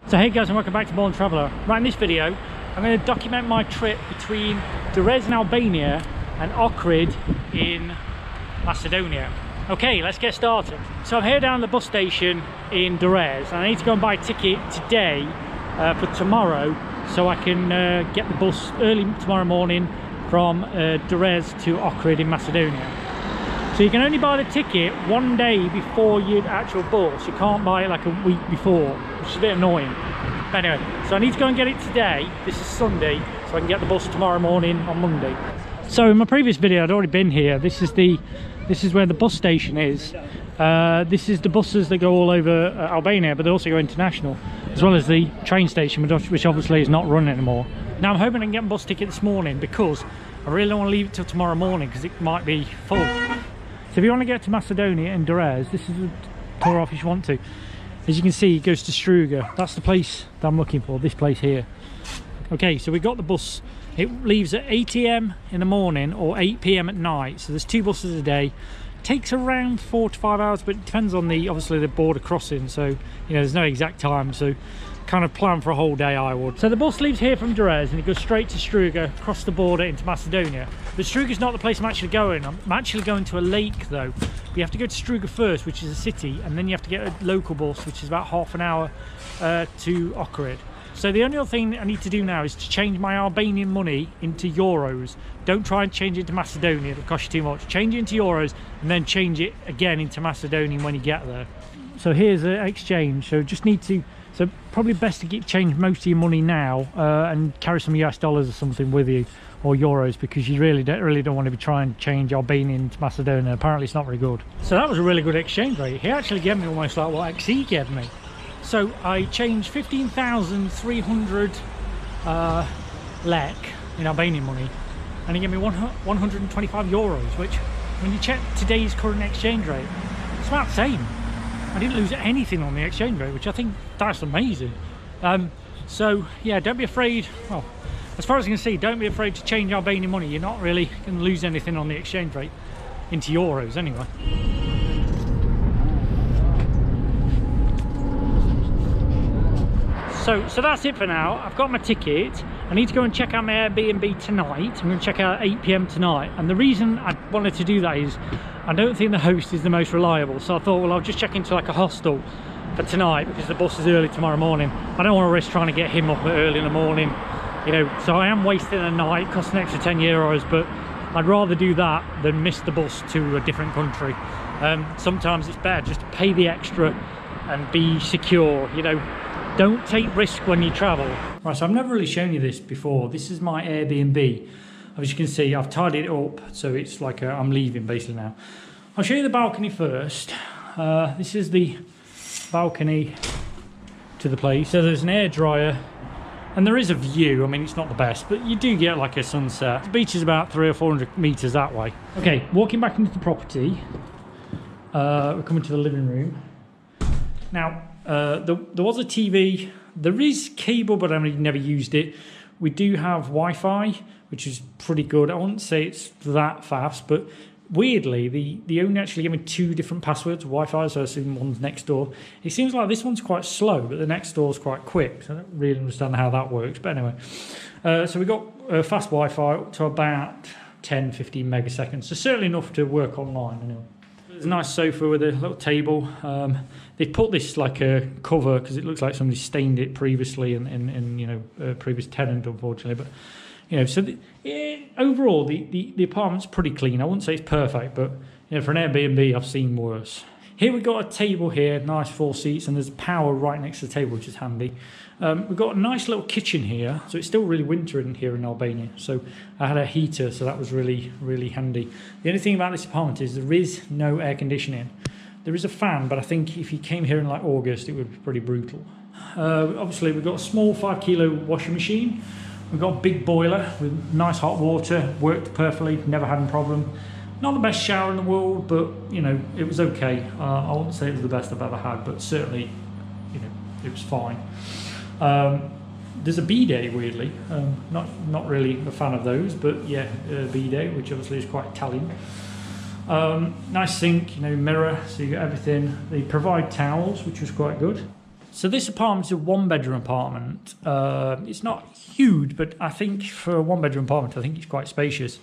So hey guys, and welcome back to Born Traveller. Right, in this video I'm going to document my trip between Durrës in Albania and Ohrid in Macedonia. Okay, let's get started. So I'm here down the bus station in Durrës and I need to go and buy a ticket today for tomorrow so I can get the bus early tomorrow morning from Durrës to Ohrid in Macedonia. So you can only buy the ticket one day before your actual bus. You can't buy it like a week before, which is a bit annoying. But anyway, so I need to go and get it today. This is Sunday, so I can get the bus tomorrow morning on Monday. So in my previous video, I'd already been here. This is where the bus station is. This is the buses that go all over Albania, but they also go international, as well as the train station, which obviously is not running anymore. Now I'm hoping I can get a bus ticket this morning because I really don't want to leave it till tomorrow morning because it might be full. So if you want to get to Macedonia and Durrës, this is the tour off if you want to. As you can see, it goes to Struga. That's the place that I'm looking for, this place here. Okay, so we got the bus. It leaves at 8 AM in the morning or 8 PM at night. So there's 2 buses a day. Takes around 4 to 5 hours, but it depends on obviously the border crossing. So, there's no exact time. So kind of plan for a whole day, I would. So the bus leaves here from Durrës and it goes straight to Struga, across the border into Macedonia. But Struga's not the place I'm actually going. I'm actually going to a lake though. But you have to go to Struga first, which is a city, and then you have to get a local bus, which is about half an hour to Ohrid. So the only other thing I need to do now is to change my Albanian money into euros. Don't try and change it to Macedonia, it'll cost you too much. Change it into euros and then change it again into Macedonian when you get there. So here's an exchange, so just need to, so probably best to change most of your money now and carry some US dollars or something with you, or euros, because you really don't want to be trying to change Albanian to Macedonia. Apparently it's not very good. So that was a really good exchange rate. He actually gave me almost like what XE gave me. So I changed 15,300 lek in Albanian money, and he gave me 125 euros, which when you check today's current exchange rate, it's about the same. I didn't lose anything on the exchange rate, which I think that's amazing. So yeah, don't be afraid. Well, as far as I can see, don't be afraid to change Albanian money. You're not really going to lose anything on the exchange rate into euros anyway. So that's it for now. I've got my ticket. I need to go and check out my Airbnb tonight. I'm going to check out at 8 PM tonight. And the reason I wanted to do that is I don't think the host is the most reliable. So I thought, well, I'll just check into like a hostel for tonight because the bus is early tomorrow morning. I don't want to risk trying to get him up early in the morning, So I am wasting a night, costs an extra 10 euros, but I'd rather do that than miss the bus to a different country. Sometimes it's better just to pay the extra and be secure, Don't take risk when you travel. Right, so I've never really shown you this before. This is my Airbnb. As you can see, I've tidied it up, so it's like I'm leaving basically now. I'll show you the balcony first. This is the balcony to the place. So there's an air dryer, and there is a view. I mean, it's not the best, but you do get like a sunset. The beach is about 300 or 400 meters that way. Okay, walking back into the property. We're coming to the living room. Now, there was a TV. There is cable, but I've never used it. We do have Wi-Fi, which is pretty good. I wouldn't say it's that fast, but weirdly, the owner actually gave me 2 different passwords, Wi-Fi, so I assume one's next door. It seems like this one's quite slow, but the next door's quite quick. So I don't really understand how that works, but anyway. So we got fast Wi-Fi up to about 10-15 megaseconds, so certainly enough to work online anyway. There's a nice sofa with a little table. They put this like a cover because it looks like somebody stained it previously in a previous tenant, unfortunately. But so overall the apartment's pretty clean. I wouldn't say it's perfect, but for an Airbnb I've seen worse. Here we've got a table here, nice 4 seats, and there's power right next to the table, which is handy. We've got a nice little kitchen here, so it's still really winter in here in Albania. So I had a heater, so that was really, really handy. The only thing about this apartment is there is no air conditioning. There is a fan, but I think if you came here in like August, it would be pretty brutal. Obviously, we've got a small 5 kilo washing machine. We've got a big boiler with nice hot water, worked perfectly, never had a problem. Not the best shower in the world, but it was okay. I wouldn't say it was the best I've ever had, but certainly, it was fine. There's a bidet, weirdly. Not really a fan of those, but yeah, bidet, which obviously is quite Italian. Nice sink, mirror, so you got everything. They provide towels, which was quite good. So this apartment's a 1-bedroom apartment. It's not huge, but I think for a 1-bedroom apartment, I think it's quite spacious.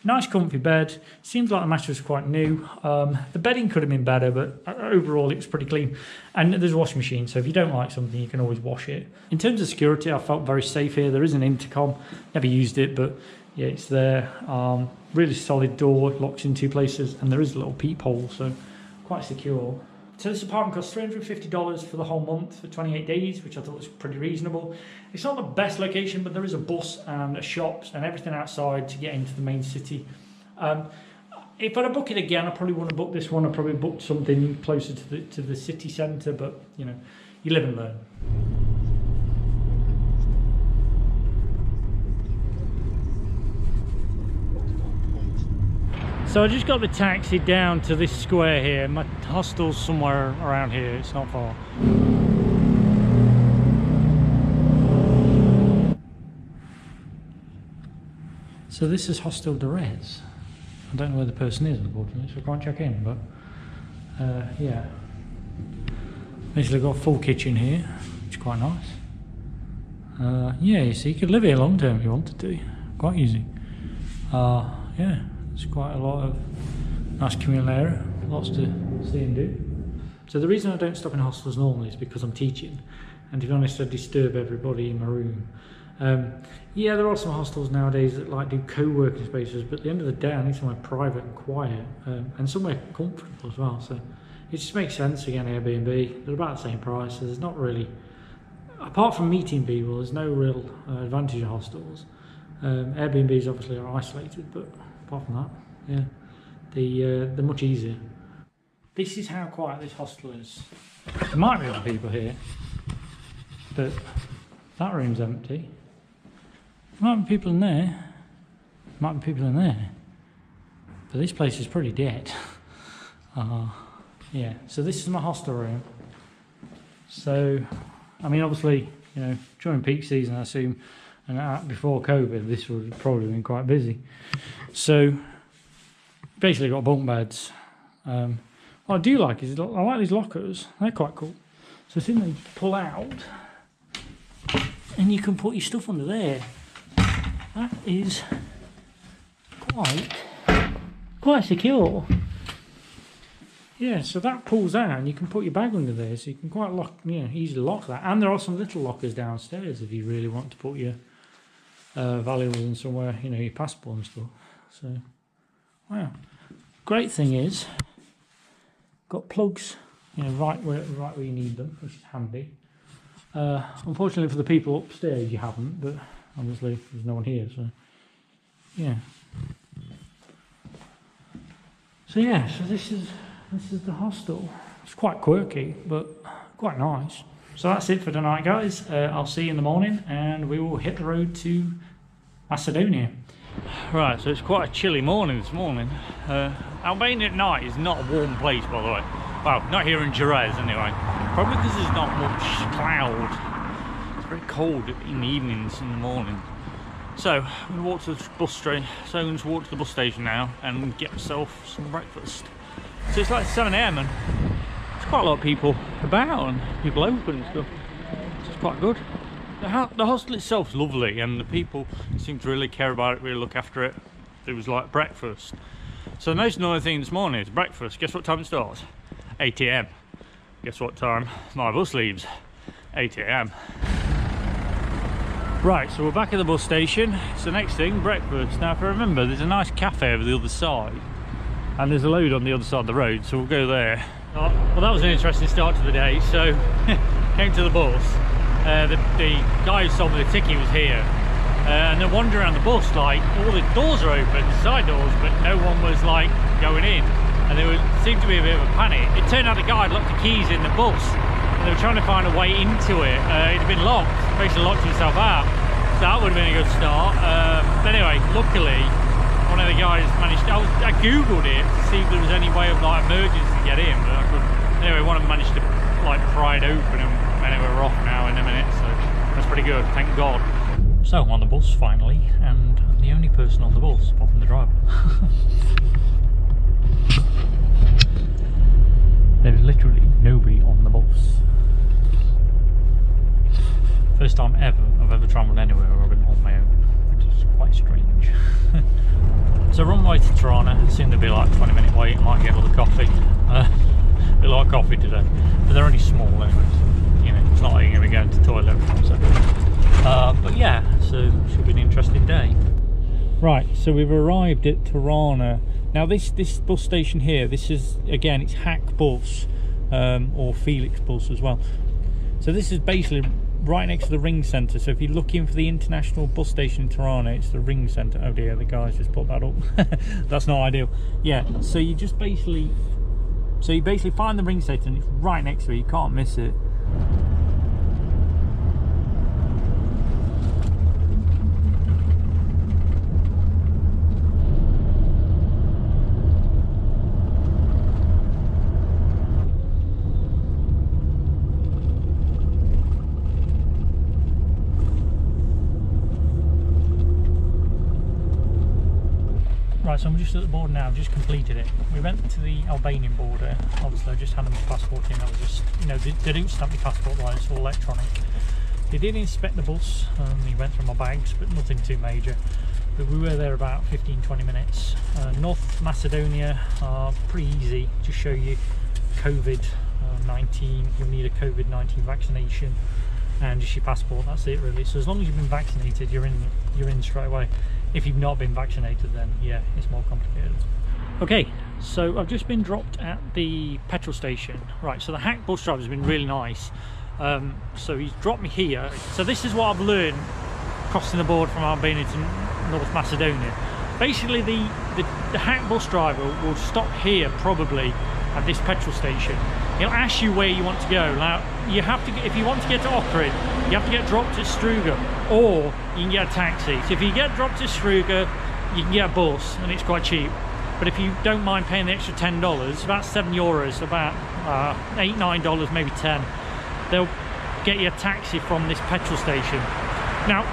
Nice comfy bed. Seems like the mattress was quite new. The bedding could have been better, but overall it was pretty clean. And there's a washing machine, so if you don't like something, you can always wash it. In terms of security, I felt very safe here. There is an intercom. Never used it, but yeah, it's there. Really solid door, locks in 2 places, and there is a little peephole, so quite secure. So this apartment costs $350 for the whole month for 28 days, which I thought was pretty reasonable. It's not the best location, but there is a bus and a shops and everything outside to get into the main city. If I'd book it again, I probably want to book this one. I probably booked something closer to the city centre, but you know, you live and learn. So I just got the taxi down to this square here. My hostel's somewhere around here, it's not far. So this is Hostel Durrës. I don't know where the person is, unfortunately, so I can't check in, but yeah. Basically got a full kitchen here, which is quite nice. Yeah, you see, you could live here long term if you wanted to. Quite easy. Yeah. There's quite a lot of nice communal area, lots to see and do. So the reason I don't stop in hostels normally is because I'm teaching, and to be honest, I disturb everybody in my room. Yeah, there are some hostels nowadays that like do co-working spaces, but at the end of the day I need somewhere private and quiet, and somewhere comfortable as well. So it just makes sense again. Airbnb, they're about the same price, so there's not really, apart from meeting people, there's no real advantage of hostels. Airbnbs obviously are isolated, but apart from that, yeah, they're much easier. This is how quiet this hostel is. There might be other people here, but that room's empty. There might be people in there. There might be people in there. But this place is pretty dead. Yeah, so this is my hostel room. So, I mean, obviously, you know, during peak season, I assume, and before COVID, this would have probably been quite busy. So, basically got bunk beds. What I do like is, I like these lockers. They're quite cool. So I think they pull out, and you can put your stuff under there. That is quite secure. Yeah, so that pulls out, and you can put your bag under there, so you can quite easily lock that. And there are some little lockers downstairs if you really want to put your valuables in somewhere, you know, your passport and stuff. So, wow. Great thing is, got plugs, you know, right where you need them, which is handy. Unfortunately for the people upstairs, you haven't, but obviously there's no one here, so yeah. So yeah, so this is the hostel. It's quite quirky, but quite nice. So that's it for tonight, guys. I'll see you in the morning, and we will hit the road to Macedonia. Right, so it's quite a chilly morning this morning. Albania at night is not a warm place, by the way. Well, not here in Durrës anyway. Probably because there's not much cloud. It's very cold in the evenings and in the morning. So I'm going to walk to the bus station. So I'm going to walk to the bus station now and get myself some breakfast. So it's like 7 AM and there's quite a lot of people about and people open and stuff. So it's quite good. The hostel itself is lovely, and the people seem to really care about it, really look after it. It was like breakfast. So the most annoying thing this morning is breakfast. Guess what time it starts? 8 AM. Guess what time my bus leaves? 8 AM. Right, so we're back at the bus station. So the next thing, breakfast. Now if I remember, there's a nice cafe over the other side, and there's a load on the other side of the road, so we'll go there. Oh, well, that was an interesting start to the day. So came to the bus. The guy who sold me the ticket was here, and they're wandering around the bus, like all the doors are open, the side doors, but no one was like going in, and there seemed to be a bit of a panic. It turned out the guy had locked the keys in the bus, and they were trying to find a way into it. It had been locked, basically locked himself out, so that would have been a good start. But anyway, luckily one of the guys managed to, I googled it to see if there was any way of like emergency to get in, but I couldn't. Anyway, one of them managed to like pry it open, and anyway, we're off now in a minute, so that's pretty good, thank God. So I'm on the bus finally, and I'm the only person on the bus apart from the driver. There's literally nobody on the bus. first time ever I've ever travelled anywhere where I've been on my own, which is quite strange. So we're on the way to Tirana. Soon there'll be like a 20-minute wait. I might get a little coffee. A lot of coffee today, but they're only small anyways. You know, it's not like you're going to be going to the toilet. So. But yeah, so it should be an interesting day. Right, so we've arrived at Tirana. Now this bus station here, this is, again, it's Hack Bus, or Felix Bus as well. So this is basically right next to the ring centre. So if you're looking for the international bus station in Tirana, it's the ring centre. Oh dear, the guys just put that up. That's not ideal. Yeah, so you just basically, find the ring station, it's right next to it, you can't miss it. Right, so I'm just at the border now, I've just completed it. We went to the Albanian border. Obviously I just had my passport in. I was just, you know, they don't stamp your passport line, it's all electronic. They did inspect the bus, he went through my bags, but nothing too major. But we were there about 15-20 minutes. North Macedonia are pretty easy, just show you COVID-19, you'll need a COVID-19 vaccination and just your passport, that's it really. So as long as you've been vaccinated, you're in straight away. If you've not been vaccinated, then yeah, it's more complicated. Okay, so I've just been dropped at the petrol station. Right, so the Hack bus driver's been really nice. So he's dropped me here. So this is what I've learned crossing the border from Albania to North Macedonia. Basically, the Hack bus driver will stop here probably at this petrol station. He'll ask you where you want to go. Now, you have to, if you want to get to Ohrid, you have to get dropped at Struga, or you can get a taxi. So if you get dropped at Struga, you can get a bus, and it's quite cheap. But if you don't mind paying the extra $10, about €7, about $8, $9, maybe 10, they'll get you a taxi from this petrol station. Now,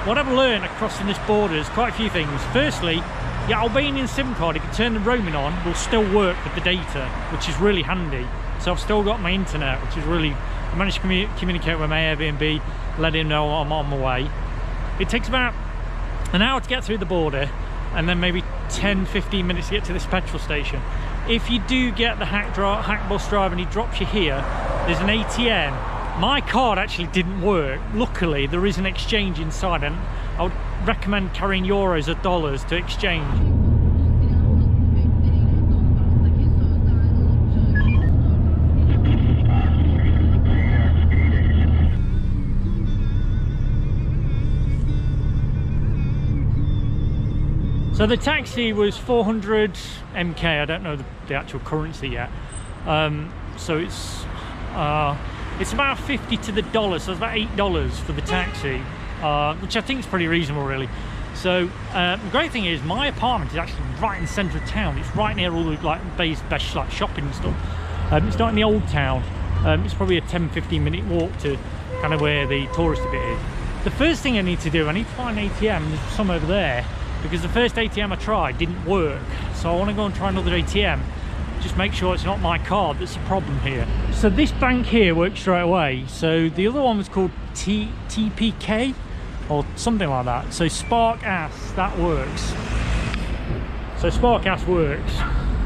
what I've learned across this border is quite a few things. Firstly, your Albanian SIM card, if you turn the roaming on, will still work with the data, which is really handy. So I've still got my internet, which is really, I managed to communicate with my Airbnb, let him know I'm on my way. It takes about an hour to get through the border, and then maybe 10-15 minutes to get to this petrol station. If you do get the Hack bus driver and he drops you here, there's an ATM. My card actually didn't work. Luckily, there is an exchange inside, and I would recommend carrying euros or dollars to exchange. So the taxi was 400 MK, I don't know the actual currency yet. So it's about 50 to the dollar, so it's about $8 for the taxi, which I think is pretty reasonable really. So the great thing is my apartment is actually right in the centre of town. It's right near all the like best like shopping and stuff. It's not in the old town. It's probably a 10-15 minute walk to kind of where the touristy bit is. The first thing I need to do, I need to find an ATM. There's some over there, because the first ATM I tried didn't work. So I want to go and try another ATM. Just make sure it's not my card that's the problem here. So this bank here works straight away. So the other one was called TPK or something like that. So Sparkasse, that works. So Sparkasse works.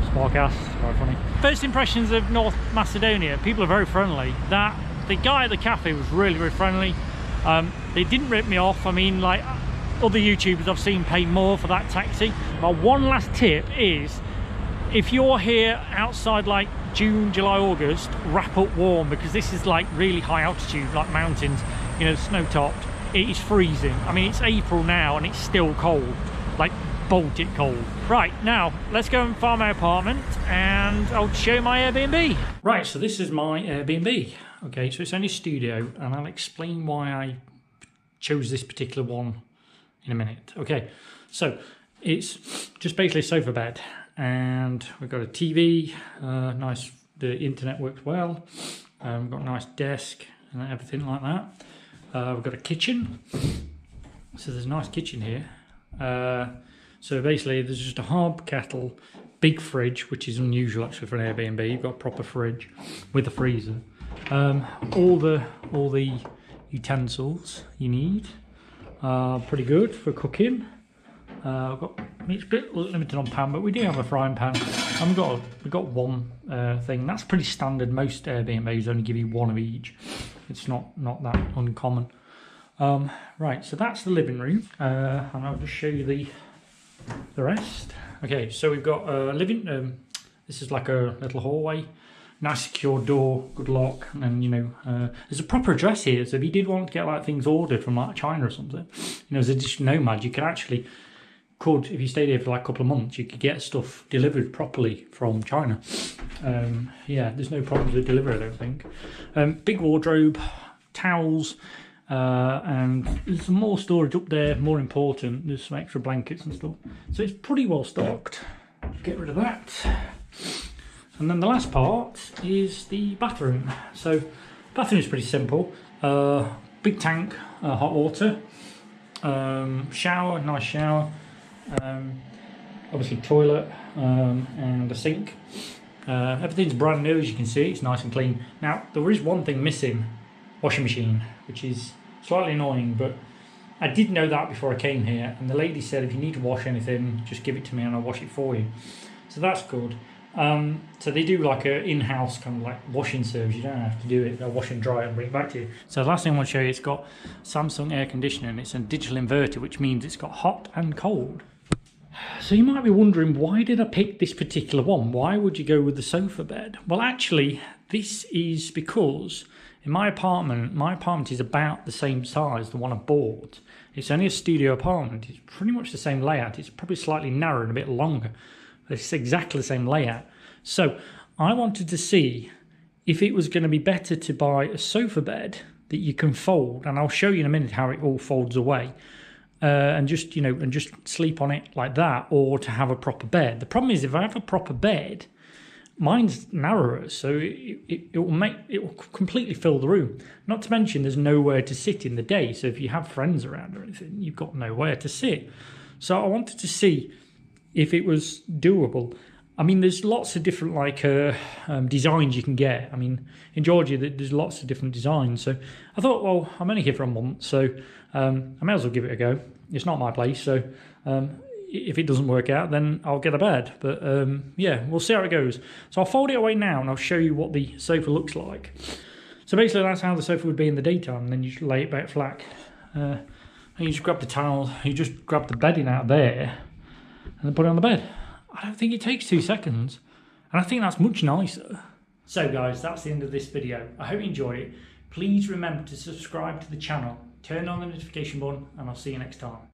Sparkasse, quite funny. First impressions of North Macedonia, people are very friendly. The guy at the cafe was really, really friendly. They didn't rip me off. I mean, like other YouTubers I've seen pay more for that taxi. But one last tip is, if you're here outside like June, July, August, wrap up warm, because this is like really high altitude, like mountains, you know, snow topped. It is freezing. I mean, it's April now and it's still cold, like Baltic cold. Right, now let's go and find my apartment and I'll show you my Airbnb. Right, so this is my Airbnb. Okay, so it's only a studio, and I'll explain why I chose this particular one in a minute. Okay, so it's just basically a sofa bed, and we've got a TV, nice, the internet works well, we've got a nice desk and everything like that. We've got a kitchen, so there's a nice kitchen here. So basically there's just a hob, kettle, big fridge, which is unusual actually for an Airbnb. You've got a proper fridge with a freezer. All the utensils you need. Pretty good for cooking. It's a bit limited on pan, but we do have a frying pan, and we've got one thing. That's pretty standard. Most Airbnbs only give you one of each. It's not that uncommon. Right, so that's the living room, and I'll just show you the rest. Okay, so we've got a living. This is like a little hallway. Nice secure door, good lock, and then, you know, there's a proper address here. So if you did want to get like things ordered from like China or something, you know, as a digital nomad, you could actually if you stayed here for like a couple of months, you could get stuff delivered properly from China. Yeah, there's no problems with delivery, I don't think. Big wardrobe, towels, and there's some more storage up there. More important, there's some extra blankets and stuff. So it's pretty well stocked. Get rid of that. And then the last part is the bathroom. So bathroom is pretty simple. Big tank, hot water, shower, nice shower, obviously toilet, and a sink. Everything's brand new, as you can see. It's nice and clean. Now there is one thing missing: washing machine, which is slightly annoying, but I did know that before I came here, and the lady said if you need to wash anything, just give it to me and I'll wash it for you. So that's good. So they do like a in-house kind of like washing service. You don't have to do it. They'll wash and dry it and bring it back to you. So the last thing I want to show you, it's got Samsung air conditioning. It's a digital inverter, which means it's got hot and cold. So you might be wondering, why did I pick this particular one? Why would you go with the sofa bed? Well, actually, this is because in my apartment is about the same size, the one I bought. It's only a studio apartment. It's pretty much the same layout. It's probably slightly narrower and a bit longer. It's exactly the same layout. So I wanted to see if it was going to be better to buy a sofa bed that you can fold, and I'll show you in a minute how it all folds away, and just, you know, and just sleep on it like that, or to have a proper bed. The problem is, if I have a proper bed, mine's narrower, so it will completely fill the room. Not to mention, there's nowhere to sit in the day. So if you have friends around or anything, you've got nowhere to sit. So I wanted to see if it was doable. I mean, there's lots of different like designs you can get. I mean, in Georgia, there's lots of different designs. So I thought, well, I'm only here for a month, so I may as well give it a go. It's not my place, so if it doesn't work out, then I'll get a bed. But yeah, we'll see how it goes. So I'll fold it away now, and I'll show you what the sofa looks like. So basically, that's how the sofa would be in the daytime, and then you just lay it back flat. And you just grab the towel, you just grab the bedding out there, and then put it on the bed. I don't think it takes 2 seconds, and I think that's much nicer. So guys, that's the end of this video. I hope you enjoyed it. Please remember to subscribe to the channel, turn on the notification button, and I'll see you next time.